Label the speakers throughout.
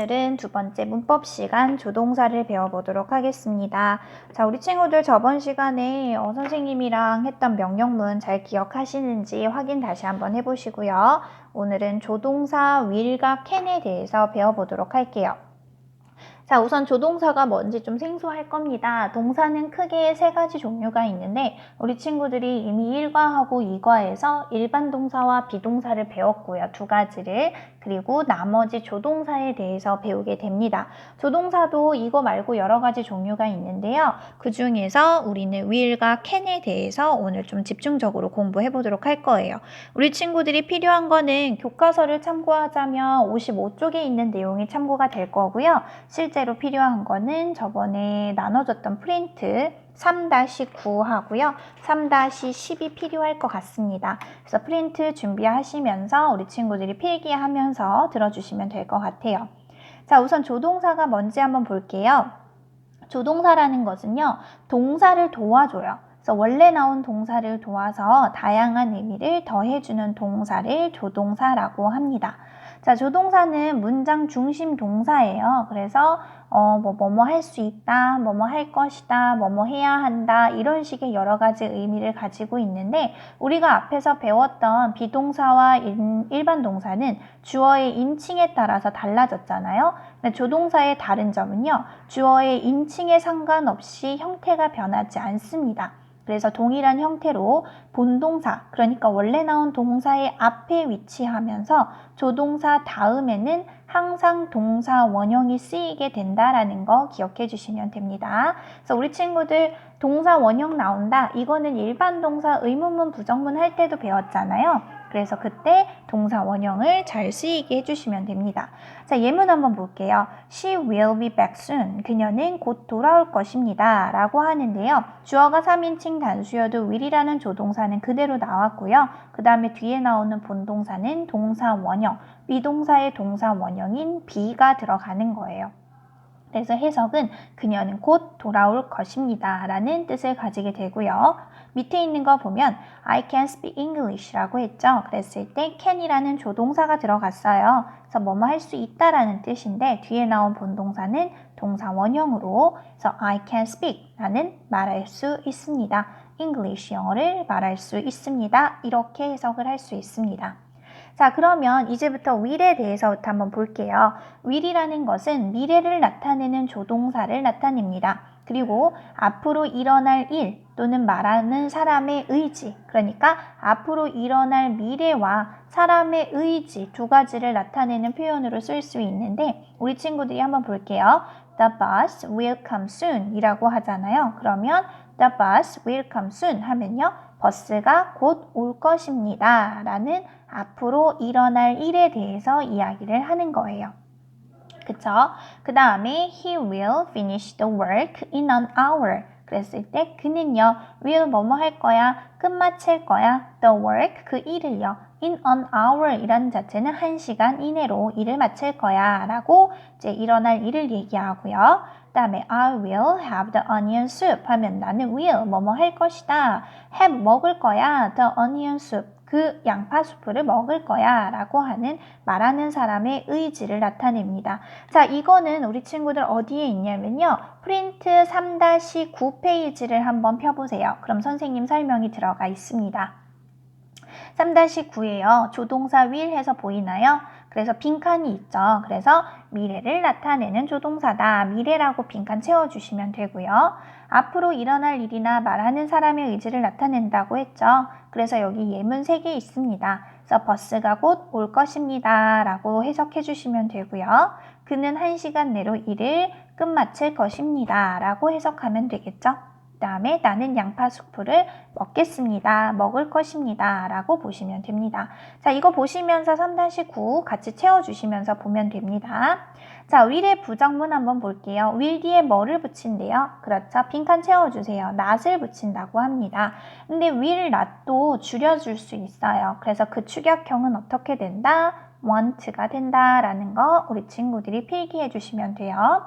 Speaker 1: 오늘은 두 번째 문법 시간 조동사를 배워보도록 하겠습니다. 자, 우리 친구들 저번 시간에 선생님이랑 했던 명령문 잘 기억하시는지 확인 다시 한번 해보시고요. 오늘은 조동사 will과 can에 대해서 배워보도록 할게요. 자, 우선 조동사가 뭔지 좀 생소할 겁니다. 동사는 크게 세 가지 종류가 있는데 우리 친구들이 이미 1과하고 2과에서 일반 동사와 비동사를 배웠고요. 두 가지를. 그리고 나머지 조동사에 대해서 배우게 됩니다. 조동사도 이거 말고 여러 가지 종류가 있는데요. 그 중에서 우리는 will과 can에 대해서 오늘 좀 집중적으로 공부해 보도록 할 거예요. 우리 친구들이 필요한 거는 교과서를 참고하자면 55쪽에 있는 내용이 참고가 될 거고요. 실제로 필요한 거는 저번에 나눠줬던 프린트 3-9 하고요. 3-10이 필요할 것 같습니다. 그래서 프린트 준비하시면서 우리 친구들이 필기하면서 들어주시면 될 것 같아요. 자, 우선 조동사가 뭔지 한번 볼게요. 조동사라는 것은요, 동사를 도와줘요. 그래서 원래 나온 동사를 도와서 다양한 의미를 더해주는 동사를 조동사라고 합니다. 자, 조동사는 문장 중심 동사예요. 그래서 뭐뭐 할 수 있다, 뭐뭐 할 것이다, 뭐뭐 해야 한다 이런 식의 여러 가지 의미를 가지고 있는데 우리가 앞에서 배웠던 비동사와 일반 동사는 주어의 인칭에 따라서 달라졌잖아요. 근데 조동사의 다른 점은요, 주어의 인칭에 상관없이 형태가 변하지 않습니다. 그래서 동일한 형태로 본동사, 그러니까 원래 나온 동사의 앞에 위치하면서 조동사 다음에는 항상 동사 원형이 쓰이게 된다라는 거 기억해 주시면 됩니다. 그래서 우리 친구들 동사 원형 나온다. 이거는 일반 동사 의문문 부정문 할 때도 배웠잖아요. 그래서 그때 동사 원형을 잘 쓰이게 해주시면 됩니다. 자, 예문 한번 볼게요. She will be back soon. 그녀는 곧 돌아올 것입니다. 라고 하는데요. 주어가 3인칭 단수여도 will이라는 조동사는 그대로 나왔고요. 그 다음에 뒤에 나오는 본동사는 동사 원형, 비동사의 동사 원형인 be가 들어가는 거예요. 그래서 해석은 그녀는 곧 돌아올 것입니다. 라는 뜻을 가지게 되고요. 밑에 있는 거 보면 I can speak English 라고 했죠. 그랬을 때 can이라는 조동사가 들어갔어요. 그래서 뭐뭐 할 수 있다라는 뜻인데 뒤에 나온 본동사는 동사 원형으로 그래서 I can speak 라는 말할 수 있습니다. English 영어를 말할 수 있습니다. 이렇게 해석을 할 수 있습니다. 자, 그러면 이제부터 will에 대해서부터 한번 볼게요. will이라는 것은 미래를 나타내는 조동사를 나타냅니다. 그리고 앞으로 일어날 일 또는 말하는 사람의 의지, 그러니까 앞으로 일어날 미래와 사람의 의지 두 가지를 나타내는 표현으로 쓸 수 있는데 우리 친구들이 한번 볼게요. The bus will come soon 이라고 하잖아요. 그러면 The bus will come soon 하면요. 버스가 곧 올 것입니다. 라는 앞으로 일어날 일에 대해서 이야기를 하는 거예요. 그쵸? 그 다음에 he will finish the work in an hour. 그랬을 때 그는요, will 뭐뭐 할 거야, 끝마칠 거야, the work 그 일을요, in an hour 이라는 자체는 1시간 이내로 일을 마칠 거야 라고 이제 일어날 일을 얘기하고요. 그 다음에 I will have the onion soup 하면 나는 will 뭐뭐 할 것이다, have 먹을 거야, the onion soup 그 양파 수프를 먹을 거야 라고 하는 말하는 사람의 의지를 나타냅니다. 자, 이거는 우리 친구들 어디에 있냐면요. 프린트 3-9 페이지를 한번 펴보세요. 그럼 선생님 설명이 들어가 있습니다. 3-9에요. 조동사 will 해서 보이나요? 그래서 빈칸이 있죠. 그래서 미래를 나타내는 조동사다. 미래라고 빈칸 채워주시면 되고요. 앞으로 일어날 일이나 말하는 사람의 의지를 나타낸다고 했죠. 그래서 여기 예문 3개 있습니다. 그래서 버스가 곧 올 것입니다. 라고 해석해 주시면 되고요. 그는 1시간 내로 일을 끝마칠 것입니다. 라고 해석하면 되겠죠. 그 다음에 나는 양파 수프를 먹겠습니다. 먹을 것입니다. 라고 보시면 됩니다. 자, 이거 보시면서 3-9 같이 채워주시면서 보면 됩니다. 자, will의 부정문 한번 볼게요. will 뒤에 뭐를 붙인대요? 그렇죠. 빈칸 채워주세요. not을 붙인다고 합니다. 근데 will, not도 줄여줄 수 있어요. 그래서 그 축약형은 어떻게 된다? want가 된다라는 거 우리 친구들이 필기해 주시면 돼요.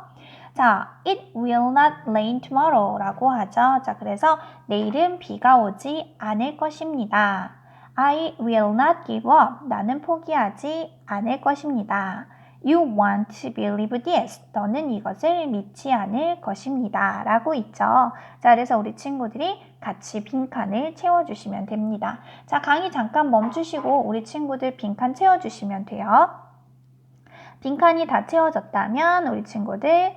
Speaker 1: 자, it will not rain tomorrow 라고 하죠. 자, 그래서 내일은 비가 오지 않을 것입니다. I will not give up. 나는 포기하지 않을 것입니다. You won't believe this. 너는 이것을 믿지 않을 것입니다. 라고 있죠. 자, 그래서 우리 친구들이 같이 빈칸을 채워주시면 됩니다. 자, 강의 잠깐 멈추시고 우리 친구들 빈칸 채워주시면 돼요. 빈칸이 다 채워졌다면 우리 친구들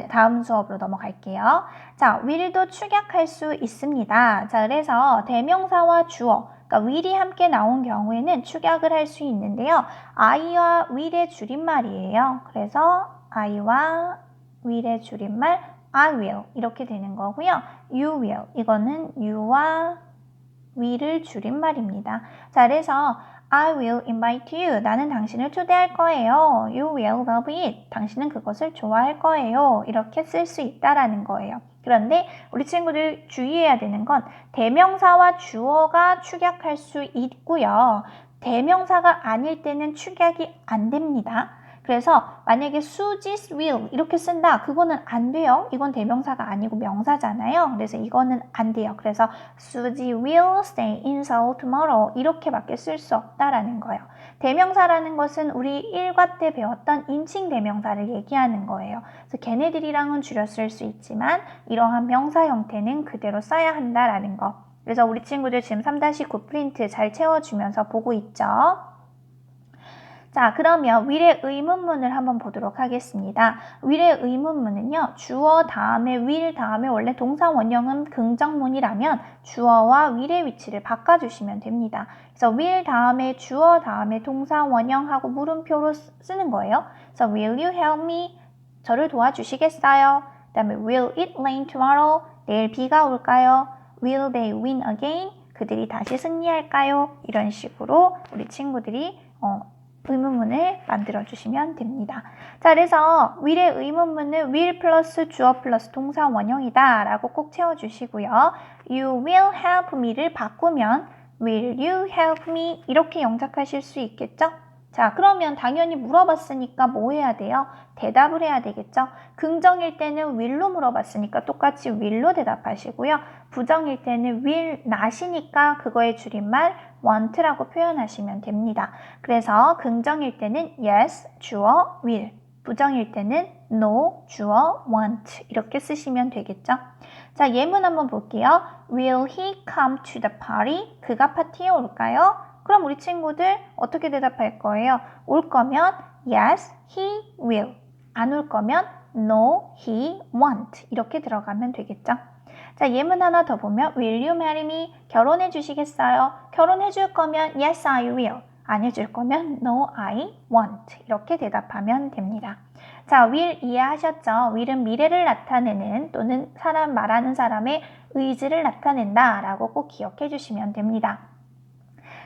Speaker 1: 다음 수업으로 넘어갈게요. 자, will도 축약할 수 있습니다. 자, 그래서 대명사와 주어, 그러니까 will이 함께 나온 경우에는 축약을 할 수 있는데요. I와 will의 줄임말이에요. 그래서 I와 will의 줄임말 I will 이렇게 되는 거고요. You will 이거는 you와 will을 줄임말입니다. 자, 그래서 I will invite you. 나는 당신을 초대할 거예요. You will love it. 당신은 그것을 좋아할 거예요. 이렇게 쓸 수 있다라는 거예요. 그런데 우리 친구들 주의해야 되는 건 대명사와 주어가 축약할 수 있고요. 대명사가 아닐 때는 축약이 안 됩니다. 그래서 만약에 Susie's will 이렇게 쓴다. 그거는 안 돼요. 이건 대명사가 아니고 명사잖아요. 그래서 이거는 안 돼요. 그래서 Susie will stay in Seoul tomorrow 이렇게밖에 쓸 수 없다라는 거예요. 대명사라는 것은 우리 1과 때 배웠던 인칭 대명사를 얘기하는 거예요. 그래서 걔네들이랑은 줄여 쓸 수 있지만 이러한 명사 형태는 그대로 써야 한다라는 거. 그래서 우리 친구들 지금 3-9 프린트 잘 채워주면서 보고 있죠. 자, 그러면 will의 의문문을 한번 보도록 하겠습니다. will의 의문문은요. 주어 다음에 will 다음에 원래 동사 원형은 긍정문이라면 주어와 will의 위치를 바꿔주시면 됩니다. 그래서 will 다음에 주어 다음에 동사 원형하고 물음표로 쓰는 거예요. 그래서 will you help me? 저를 도와주시겠어요? 그 다음에 will it rain tomorrow? 내일 비가 올까요? Will they win again? 그들이 다시 승리할까요? 이런 식으로 우리 친구들이 의문문을 만들어주시면 됩니다. 자, 그래서 will의 의문문은 will 플러스 주어 플러스 동사 원형이다 라고 꼭 채워주시고요. You will help me를 바꾸면 will you help me 이렇게 영작하실 수 있겠죠? 자, 그러면 당연히 물어봤으니까 뭐 해야 돼요? 대답을 해야 되겠죠? 긍정일 때는 will로 물어봤으니까 똑같이 will로 대답하시고요. 부정일 때는 will not이니까 그거의 줄임말 want라고 표현하시면 됩니다. 그래서 긍정일 때는 yes, 주어 will, 부정일 때는 no, 주어 want 이렇게 쓰시면 되겠죠? 자, 예문 한번 볼게요. Will he come to the party? 그가 파티에 올까요? 그럼 우리 친구들 어떻게 대답할 거예요? 올 거면 yes, he will. 안 올 거면 no, he won't. 이렇게 들어가면 되겠죠? 자, 예문 하나 더 보면 will you marry me? 결혼해 주시겠어요? 결혼해 줄 거면 yes, I will. 안 해줄 거면 no, I won't. 이렇게 대답하면 됩니다. 자, will 이해하셨죠? will은 미래를 나타내는 또는 말하는 사람의 의지를 나타낸다 라고 꼭 기억해 주시면 됩니다.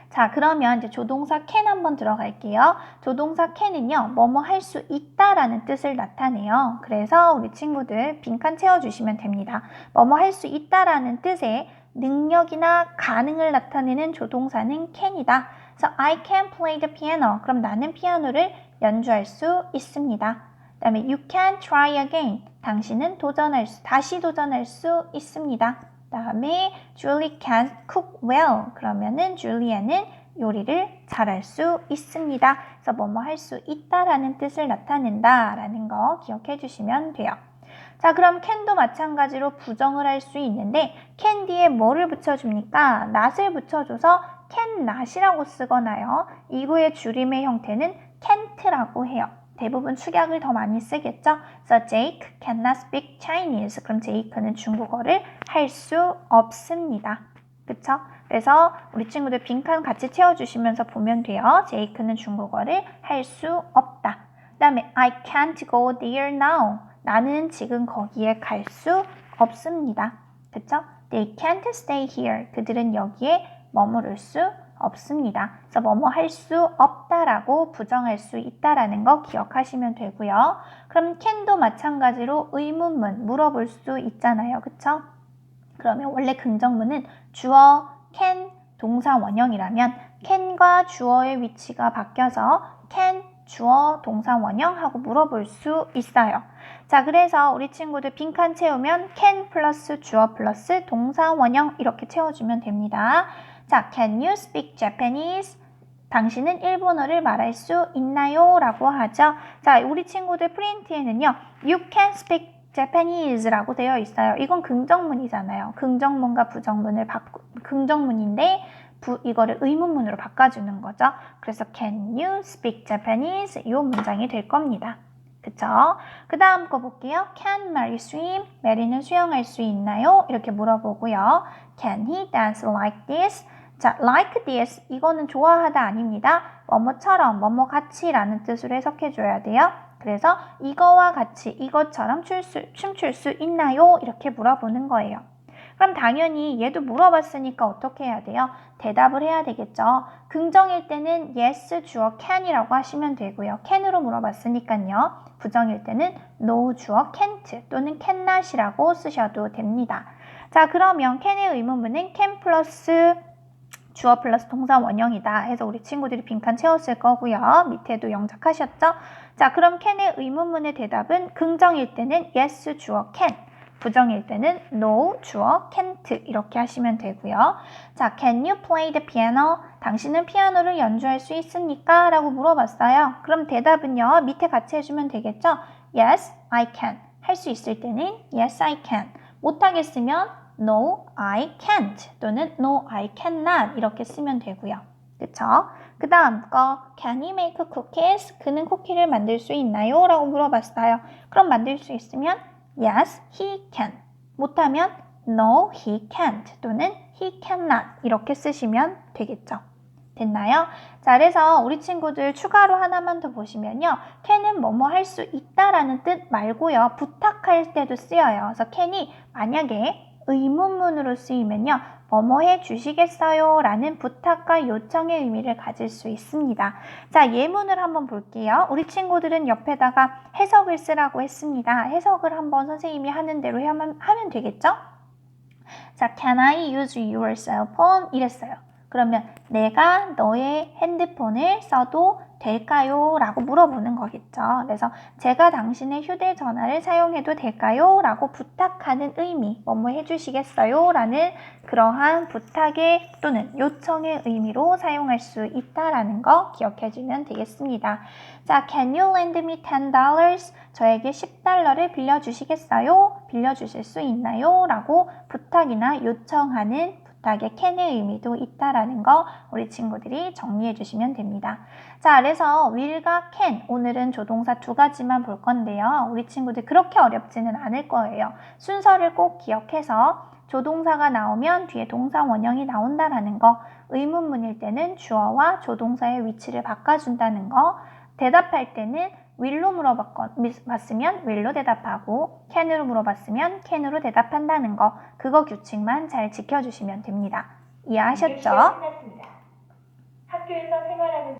Speaker 1: 자, 그러면 이제 조동사 can 한번 들어갈게요. 조동사 can은요, 뭐뭐 할 수 있다라는 뜻을 나타내요. 그래서 우리 친구들 빈칸 채워주시면 됩니다. 뭐뭐 할 수 있다라는 뜻의 능력이나 가능을 나타내는 조동사는 can이다. 그래서 I can play the piano. 그럼 나는 피아노를 연주할 수 있습니다. 그 다음에 you can try again. 당신은 다시 도전할 수 있습니다. 다음에 Julie can cook well. 그러면은 줄리아는 요리를 잘할 수 있습니다. 그래서 뭐뭐 할 수 있다라는 뜻을 나타낸다라는 거 기억해 주시면 돼요. 자, 그럼 can도 마찬가지로 부정을 할 수 있는데 can 뒤에 뭐를 붙여줍니까? not을 붙여줘서 can not이라고 쓰거나요. 이거의 줄임의 형태는 can't라고 해요. 대부분 축약을 더 많이 쓰겠죠? 그래서 Jake cannot speak Chinese. 그럼 제이크는 중국어를 할 수 없습니다. 그쵸? 그래서 우리 친구들 빈칸 같이 채워주시면서 보면 돼요. 제이크는 중국어를 할 수 없다. 그 다음에 I can't go there now. 나는 지금 거기에 갈 수 없습니다. 그쵸? They can't stay here. 그들은 여기에 머무를 수 없습니다. 그래서 뭐뭐 할 수 없다라고 부정할 수 있다라는 거 기억하시면 되고요. 그럼 can도 마찬가지로 의문문 물어볼 수 있잖아요. 그쵸? 그러면 원래 긍정문은 주어 can 동사 원형이라면 can과 주어의 위치가 바뀌어서 can 주어 동사 원형하고 물어볼 수 있어요. 자, 그래서 우리 친구들 빈칸 채우면 can 플러스 주어 플러스 동사 원형 이렇게 채워주면 됩니다. 자, can you speak Japanese? 당신은 일본어를 말할 수 있나요? 라고 하죠. 자, 우리 친구들 프린트에는요. You can speak Japanese 라고 되어 있어요. 이건 긍정문이잖아요. 긍정문과 부정문을 긍정문인데 이거를 의문문으로 바꿔주는 거죠. 그래서 Can you speak Japanese? 이 문장이 될 겁니다. 그쵸? 그 다음 거 볼게요. Can Mary swim? 메리는 수영할 수 있나요? 이렇게 물어보고요. Can he dance like this? 자, like this 이거는 좋아하다 아닙니다. 뭐뭐처럼, 뭐뭐 같이 라는 뜻으로 해석해 줘야 돼요. 그래서 이거와 같이 이것처럼 춤출 수 있나요? 이렇게 물어보는 거예요. 그럼 당연히 얘도 물어봤으니까 어떻게 해야 돼요? 대답을 해야 되겠죠. 긍정일 때는 yes 주어 can이라고 하시면 되고요. can으로 물어봤으니까요. 부정일 때는 no 주어 can't 또는 cannot이라고 쓰셔도 됩니다. 자, 그러면 can의 의문문은 can 플러스 주어 플러스 동사 원형이다 해서 우리 친구들이 빈칸 채웠을 거고요. 밑에도 영작하셨죠? 자, 그럼 can의 의문문의 대답은 긍정일 때는 yes 주어 can, 부정일 때는 no 주어 can't 이렇게 하시면 되고요. 자, can you play the piano? 당신은 피아노를 연주할 수 있습니까? 라고 물어봤어요. 그럼 대답은요. 밑에 같이 해주면 되겠죠? Yes, I can. 할 수 있을 때는 yes, I can. 못하겠으면 No, I can't 또는 No, I cannot 이렇게 쓰면 되고요. 그쵸? 그 다음 거 Can he make cookies? 그는 쿠키를 만들 수 있나요? 라고 물어봤어요. 그럼 만들 수 있으면 Yes, he can. 못하면 No, he can't 또는 He cannot 이렇게 쓰시면 되겠죠. 됐나요? 자, 그래서 우리 친구들 추가로 하나만 더 보시면요. can은 뭐뭐 할 수 있다라는 뜻 말고요. 부탁할 때도 쓰여요. 그래서 can이 만약에 의문문으로 쓰이면요. 뭐뭐 해 주시겠어요? 라는 부탁과 요청의 의미를 가질 수 있습니다. 자, 예문을 한번 볼게요. 우리 친구들은 옆에다가 해석을 쓰라고 했습니다. 해석을 한번 선생님이 하는 대로 하면 되겠죠? 자, can I use your cell phone? 이랬어요. 그러면 내가 너의 핸드폰을 써도 될까요? 라고 물어보는 거겠죠. 그래서 제가 당신의 휴대전화를 사용해도 될까요? 라고 부탁하는 의미, 뭐뭐 해주시겠어요? 라는 그러한 부탁의 또는 요청의 의미로 사용할 수 있다라는 거 기억해주면 되겠습니다. 자, can you lend me $10? 저에게 $10를 빌려주시겠어요? 빌려주실 수 있나요? 라고 부탁이나 요청하는 부탁의 can의 의미도 있다라는 거 우리 친구들이 정리해 주시면 됩니다. 자, 그래서 will과 can 오늘은 조동사 두 가지만 볼 건데요. 우리 친구들 그렇게 어렵지는 않을 거예요. 순서를 꼭 기억해서 조동사가 나오면 뒤에 동사 원형이 나온다라는 거, 의문문일 때는 주어와 조동사의 위치를 바꿔준다는 거, 대답할 때는 will로 물어봤으면 will로 대답하고 can으로 물어봤으면 can으로 대답한다는 거, 그거 규칙만 잘 지켜주시면 됩니다. 이해하셨죠?
Speaker 2: 학교에서 생활하는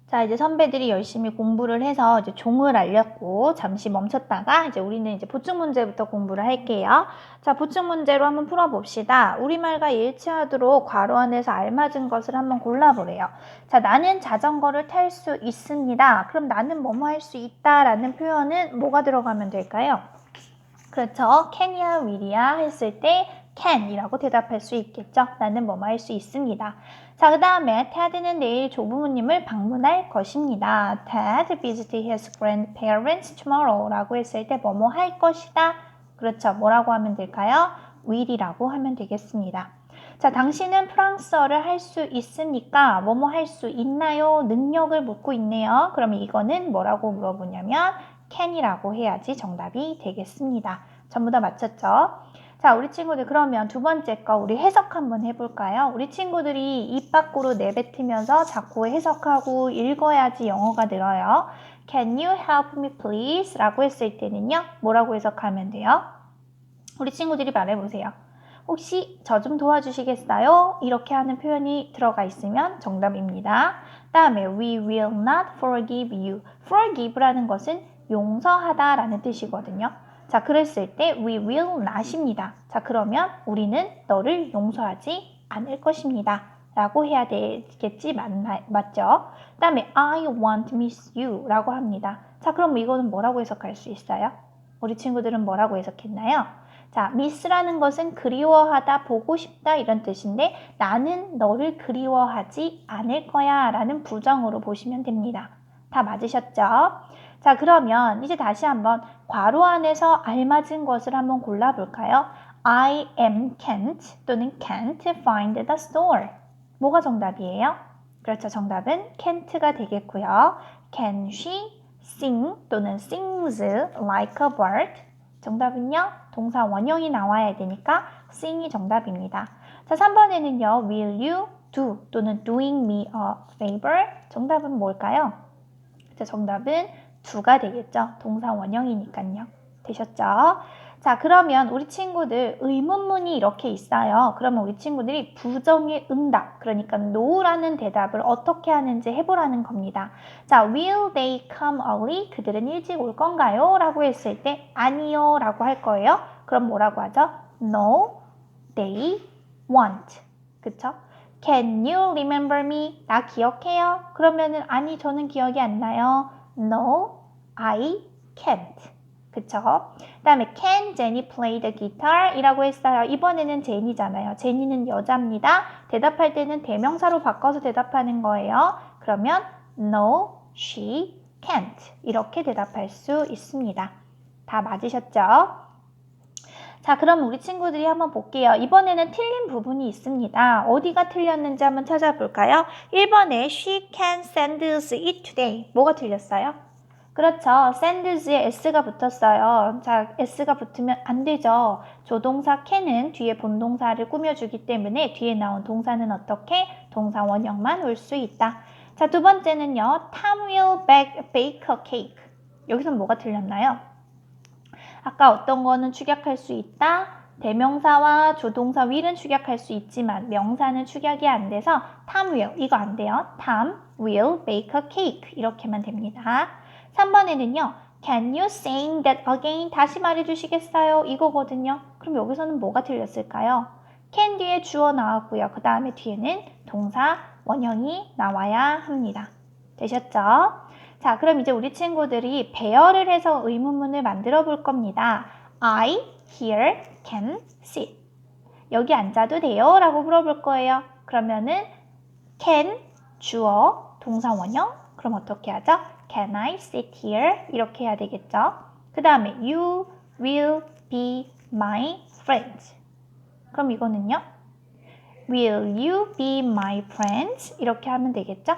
Speaker 1: 자, 이제 선배들이 열심히 공부를 해서 이제 종을 알렸고 잠시 멈췄다가 이제 우리는 이제 보충 문제부터 공부를 할게요. 자, 보충 문제로 한번 풀어봅시다. 우리말과 일치하도록 괄호 안에서 알맞은 것을 한번 골라보래요. 자, 나는 자전거를 탈 수 있습니다. 그럼 나는 뭐뭐 할 수 있다라는 표현은 뭐가 들어가면 될까요? 그렇죠. can이야, will이야 했을 때 can이라고 대답할 수 있겠죠. 나는 뭐뭐 할 수 있습니다. 자, 그 다음에 Ted는 내일 조부모님을 방문할 것입니다. Ted visit his grandparents tomorrow 라고 했을 때 뭐뭐 할 것이다. 그렇죠. 뭐라고 하면 될까요? will이라고 하면 되겠습니다. 자, 당신은 프랑스어를 할 수 있습니까? 뭐뭐 할 수 있나요? 능력을 묻고 있네요. 그러면 이거는 뭐라고 물어보냐면 can이라고 해야지 정답이 되겠습니다. 전부 다 맞췄죠? 자, 우리 친구들 그러면 두 번째 거 우리 해석 한번 해볼까요? 우리 친구들이 입 밖으로 내뱉으면서 자꾸 해석하고 읽어야지 영어가 늘어요. Can you help me please? 라고 했을 때는요. 뭐라고 해석하면 돼요? 우리 친구들이 말해보세요. 혹시 저 좀 도와주시겠어요? 이렇게 하는 표현이 들어가 있으면 정답입니다. 다음에 we will not forgive you. forgive라는 것은 용서하다 라는 뜻이거든요. 자, 그랬을 때 we will not입니다. 자, 그러면 우리는 너를 용서하지 않을 것입니다. 라고 해야 되겠지? 맞죠? 그 다음에 I won't miss you 라고 합니다. 자, 그럼 이거는 뭐라고 해석할 수 있어요? 우리 친구들은 뭐라고 해석했나요? 자, miss라는 것은 그리워하다, 보고 싶다 이런 뜻인데 나는 너를 그리워하지 않을 거야 라는 부정으로 보시면 됩니다. 다 맞으셨죠? 자, 그러면 이제 다시 한번 괄호 안에서 알맞은 것을 한번 골라볼까요? I am can't 또는 can't find the store. 뭐가 정답이에요? 그렇죠. 정답은 can't가 되겠고요. Can she sing 또는 sings like a bird? 정답은요. 동사 원형이 나와야 되니까 sing이 정답입니다. 자, 3번에는요. Will you do 또는 doing me a favor? 정답은 뭘까요? 자, 정답은 do가 되겠죠. 동사 원형이니까요. 되셨죠? 자, 그러면 우리 친구들 의문문이 이렇게 있어요. 그러면 우리 친구들이 부정의 응답, 그러니까 no라는 대답을 어떻게 하는지 해보라는 겁니다. 자, will they come early? 그들은 일찍 올 건가요? 라고 했을 때 아니요 라고 할 거예요. 그럼 뭐라고 하죠? No, they won't. 그쵸? Can you remember me? 나 기억해요? 그러면은 아니 저는 기억이 안 나요. No, I can't. 그쵸? 그 다음에 Can Jenny play the guitar? 이라고 했어요. 이번에는 제니잖아요. 제니는 여자입니다. 대답할 때는 대명사로 바꿔서 대답하는 거예요. 그러면 No, she can't. 이렇게 대답할 수 있습니다. 다 맞으셨죠? 자, 그럼 우리 친구들이 한번 볼게요. 이번에는 틀린 부분이 있습니다. 어디가 틀렸는지 한번 찾아볼까요? 1번에 She can send us it today. 뭐가 틀렸어요? 그렇죠. sendes에 s가 붙었어요. 자, s가 붙으면 안 되죠. 조동사 can은 뒤에 본동사를 꾸며주기 때문에 뒤에 나온 동사는 어떻게? 동사 원형만 올 수 있다. 자, 두 번째는요. Tom will bake a cake. 여기서 뭐가 틀렸나요? 아까 어떤 거는 축약할 수 있다. 대명사와 조동사 will은 축약할 수 있지만 명사는 축약이 안 돼서 Tom will 이거 안 돼요. Tom will bake a cake 이렇게만 됩니다. 3번에는요. Can you say that again? 다시 말해주시겠어요? 이거거든요. 그럼 여기서는 뭐가 틀렸을까요? can 뒤에 주어 나왔고요. 그 다음에 뒤에는 동사 원형이 나와야 합니다. 되셨죠? 자, 그럼 이제 우리 친구들이 배열을 해서 의문문을 만들어 볼 겁니다. I here can sit. 여기 앉아도 돼요? 라고 물어볼 거예요. 그러면은 can 주어 동사 원형 그럼 어떻게 하죠? Can I sit here? 이렇게 해야 되겠죠? 그 다음에 you will be my friend. 그럼 이거는요? Will you be my friend? 이렇게 하면 되겠죠?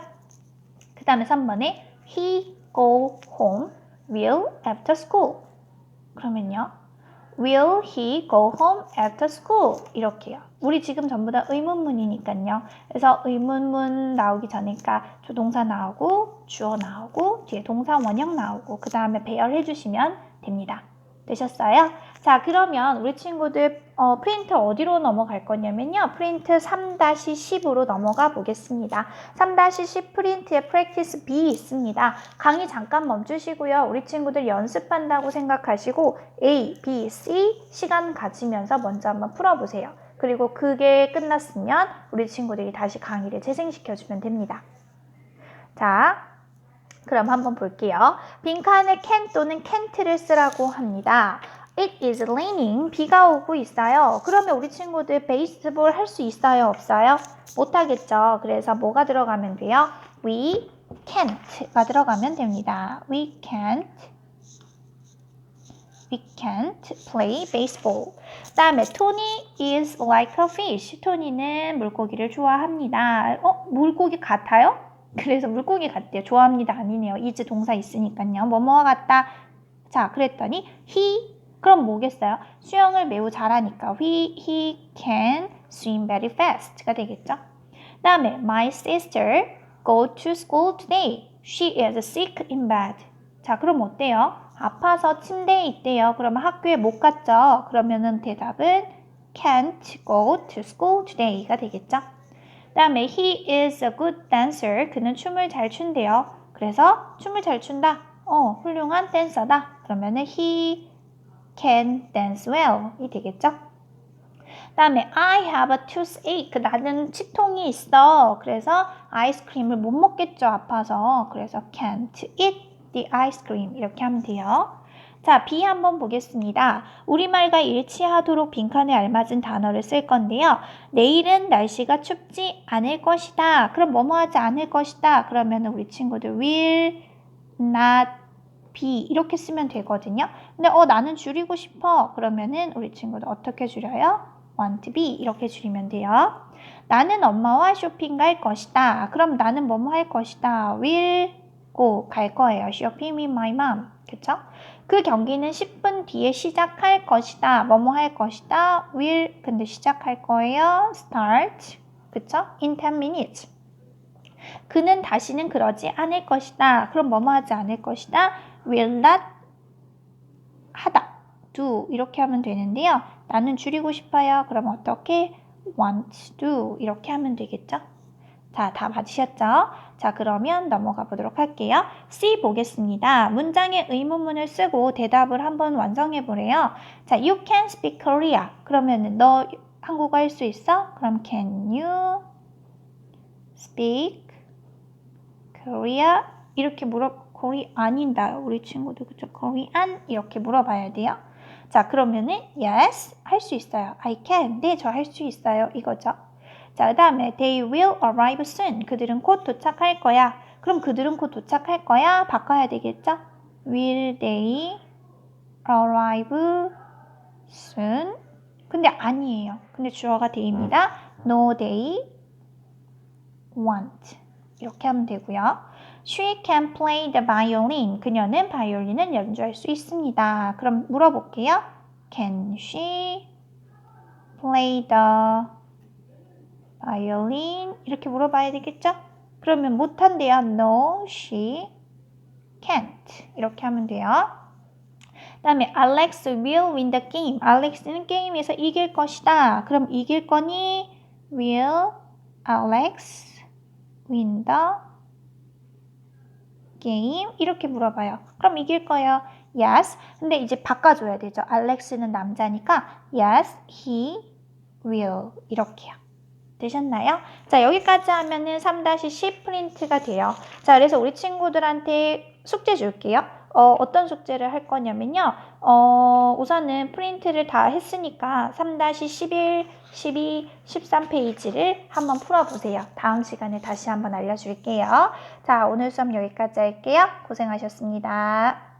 Speaker 1: 그 다음에 3번에 he go home will after school. 그러면요. Will he go home after school? 이렇게요. 우리 지금 전부 다 의문문이니까요. 그래서 의문문 나오기 전에니까 조동사 나오고 주어 나오고 뒤에 동사 원형 나오고 그 다음에 배열해 주시면 됩니다. 되셨어요? 자, 그러면 우리 친구들 프린트 어디로 넘어갈 거냐면요. 프린트 3-10으로 넘어가 보겠습니다. 3-10 프린트에 프랙티스 B 있습니다. 강의 잠깐 멈추시고요. 우리 친구들 연습한다고 생각하시고 A, B, C 시간 가지면서 먼저 한번 풀어보세요. 그리고 그게 끝났으면 우리 친구들이 다시 강의를 재생시켜주면 됩니다. 자, 그럼 한번 볼게요. 빈칸에 can 또는 can't를 쓰라고 합니다. It is raining. 비가 오고 있어요. 그러면 우리 친구들 베이스볼 할 수 있어요? 없어요? 못하겠죠. 그래서 뭐가 들어가면 돼요? We can't가 들어가면 됩니다. We can't play baseball. 그 다음에 Tony is like a fish. 토니는 물고기를 좋아합니다. 물고기 같아요? 그래서 물고기 같대요. 좋아합니다. 아니네요. is 동사 있으니까요. 뭐뭐와 같다. 자, 그랬더니 he 그럼 뭐겠어요? 수영을 매우 잘하니까 he can swim very fast가 되겠죠. 그 다음에 my sister go to school today. She is sick in bed. 자, 그럼 어때요? 아파서 침대에 있대요. 그러면 학교에 못 갔죠. 그러면은 대답은 can't go to school today가 되겠죠. 그 다음에 he is a good dancer. 그는 춤을 잘 춘대요. 그래서 춤을 잘 춘다. 훌륭한 댄서다. 그러면은 he can dance well 이 되겠죠. 그 다음에 I have a toothache. 나는 치통이 있어. 그래서 아이스크림을 못 먹겠죠. 아파서. 그래서 can't eat the ice cream 이렇게 하면 돼요. 그 자, B 한번 보겠습니다. 우리말과 일치하도록 빈칸에 알맞은 단어를 쓸 건데요. 내일은 날씨가 춥지 않을 것이다. 그럼 뭐뭐 하지 않을 것이다. 그러면 우리 친구들 will not be 이렇게 쓰면 되거든요. 근데 나는 줄이고 싶어. 그러면은 우리 친구들 어떻게 줄여요? want to be 이렇게 줄이면 돼요. 나는 엄마와 쇼핑 갈 것이다. 그럼 나는 뭐뭐 할 것이다. will go 갈 거예요. shopping with my mom. 그쵸? 그 경기는 10분 뒤에 시작할 것이다. 뭐뭐 할 것이다. will 근데 시작할 거예요. start. 그쵸? in 10 minutes. 그는 다시는 그러지 않을 것이다. 그럼 뭐뭐 하지 않을 것이다. will not 하다. do 이렇게 하면 되는데요. 나는 줄이고 싶어요. 그럼 어떻게? want to 이렇게 하면 되겠죠? 자, 다 맞으셨죠? 자, 그러면 넘어가 보도록 할게요. C 보겠습니다. 문장의 의문문을 쓰고 대답을 한번 완성해 보래요. 자, you can speak Korea. 그러면은 너 한국어 할 수 있어? 그럼 can you speak Korea? 이렇게 Korea 아닌다. 우리 친구들 그죠? Korean 이렇게 물어봐야 돼요. 자, 그러면은 yes 할 수 있어요. I can. 네, 저 할 수 있어요. 이거죠. 자, 그 다음에 they will arrive soon. 그들은 곧 도착할 거야. 그럼 그들은 곧 도착할 거야. 바꿔야 되겠죠? Will they arrive soon? 근데 아니에요. 근데 주어가 they입니다. No, they won't. 이렇게 하면 되고요. She can play the violin. 그녀는 바이올린을 연주할 수 있습니다. 그럼 물어볼게요. Can she play the violin? 이렇게 물어봐야 되겠죠? 그러면 못한대요. No, she can't. 이렇게 하면 돼요. 그 다음에 Alex will win the game. 알렉스는 게임에서 이길 것이다. 그럼 이길 거니? Will Alex win the game? 이렇게 물어봐요. 그럼 이길 거예요. Yes. 근데 이제 바꿔줘야 되죠. 알렉스는 남자니까 Yes, he will. 이렇게요. 되셨나요? 자, 여기까지 하면은 3-10 프린트가 돼요. 자, 그래서 우리 친구들한테 숙제 줄게요. 어떤 숙제를 할 거냐면요. 우선은 프린트를 다 했으니까 3-11, 12, 13페이지를 한번 풀어보세요. 다음 시간에 다시 한번 알려줄게요. 자, 오늘 수업 여기까지 할게요. 고생하셨습니다.